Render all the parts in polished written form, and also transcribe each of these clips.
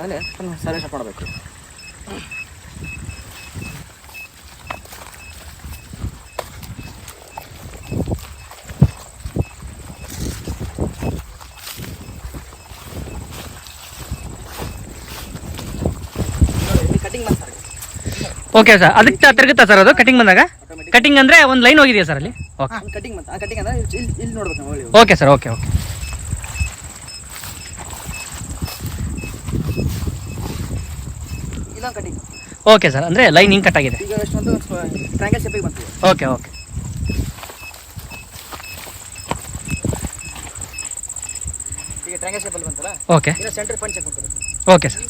ಆದಮೇಲೆ silence of ಮಾಡಬೇಕು. Cutting ಬಂದ ಸರ್. ಓಕೆ ಸರ್, ಅದಕ್ಕೆ ತಿರುಗುತ್ತಾ ಸರ್ ಅದು ಕಟಿಂಗ್ ಬಂದಾಗ? ಕಟಿಂಗ್ ಅಂದರೆ ಒಂದು ಲೈನ್ ಹೋಗಿದೆಯಾ ಸರ್ ಅಲ್ಲಿ? ಓಕೆ, ಕಟಿಂಗ್ ಬಂತ. ಆ ಕಟಿಂಗ್ ಅಂದರೆ ಇಲ್ಲಿ ನೋಡ್ಬೇಕು ನಾವು. Okay sir, okay okay. ಇಲ್ಲ ಕಟಿಂಗ್. ಓಕೆ ಸರ್, ಅಂದರೆ ಲೈನ್ ಹಿಂಗೆ ಕಟ್ ಆಗಿದೆ. ಈಗ ಎಷ್ಟೊಂದು ಟ್ರಯಾಂಗಲ್ ಶೇಪಿಗೆ ಬಂತು. Okay okay. ಈಗ ಟ್ರಯಾಂಗಲ್ ಶೇಪಲ್ಲಿ ಬಂತಲ್ಲ. ಓಕೆ. ಈಗ ಸೆಂಟರ್ ಪಾಯಿಂಟ್ ಚೆಕ್ ಮಾಡ್ತೀವಿ. Okay sir.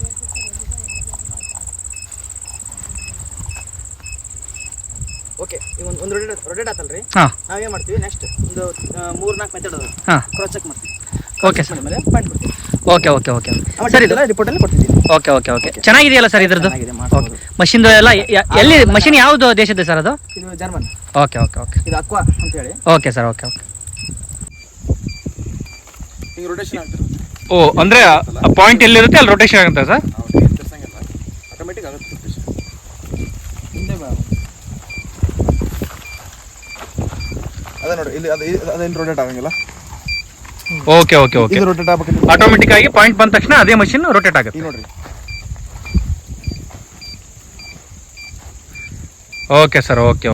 ಓಕೆ, ಈಗ ಒಂದು ರೊಟೇಟ್ ಆತಲ್ರಿ. ಹಾಂ, ನಾವೇನು ಮಾಡ್ತೀವಿ ನೆಕ್ಸ್ಟ್ ಒಂದು 3-4 ಮೆಥಡ್ ಅದ. ಹಾಂ, ಕ್ರಾಸ್ ಚೆಕ್ ಮಾಡ್ತೀವಿ. Okay sir. ಆಮೇಲೆ ಪಾಯಿಂಟ್ ಕೊಡ್ತೀವಿ. ಓಕೆ ಓಕೆ ಓಕೆ ಸರ್, ಇದು ರಿಪೋರ್ಟಲ್ಲಿ ಕೊಡ್ತಿದ್ದೀವಿ. Okay okay okay. ಚೆನ್ನಾಗಿದೆಯಲ್ಲ ಸರ್ ಇದ್ರದ್ದು? ಚೆನ್ನಾಗಿದೆ, ಮಾಡ್ಬೋದು. ಮಷಿನ್ದು ಎಲ್ಲ ಎಲ್ಲಿ ಮಷಿನ್ ಯಾವುದು ದೇಶದ್ದು ಸರ್ ಅದು? ಇದು ಜರ್ಮನ್. Okay okay okay. ಇದು ಅಕ್ವಾ ಅಂತ ಹೇಳಿ. Okay sir, okay okay. ಈಗ ರೊಟೇಷನ್ ಆಗ್ತದೆ. ಓ, ಅಂದರೆ ಪಾಯಿಂಟ್ ಎಲ್ಲಿರುತ್ತೆ ಅಲ್ಲಿ ರೊಟೇಷನ್ ಆಗುತ್ತೆ ಸರ್? ಆಟೋಮೆಟಿಕ್ ಆಗುತ್ತೆ ರೊಟೇಷನ್. ಹಿಂದೆ ಅದೇ ನೋಡಿ, ಇಲ್ಲಿ ಅದೇನು ರೊಟೇಟ್ ಆಗಂಗಿಲ್ಲ. Okay okay okay. ಇದು ರೊಟೇಟ್ ಆಗಬೇಕು. ಆಟೋಮೆಟಿಕ್ ಆಗಿ ಪಾಯಿಂಟ್ ಬಂದ ತಕ್ಷಣ ಅದೇ ಮಷಿನ್ ರೊಟೇಟ್ ಆಗುತ್ತೆ. ಈಗ ನೋಡ್ರಿ. Okay sir, okay.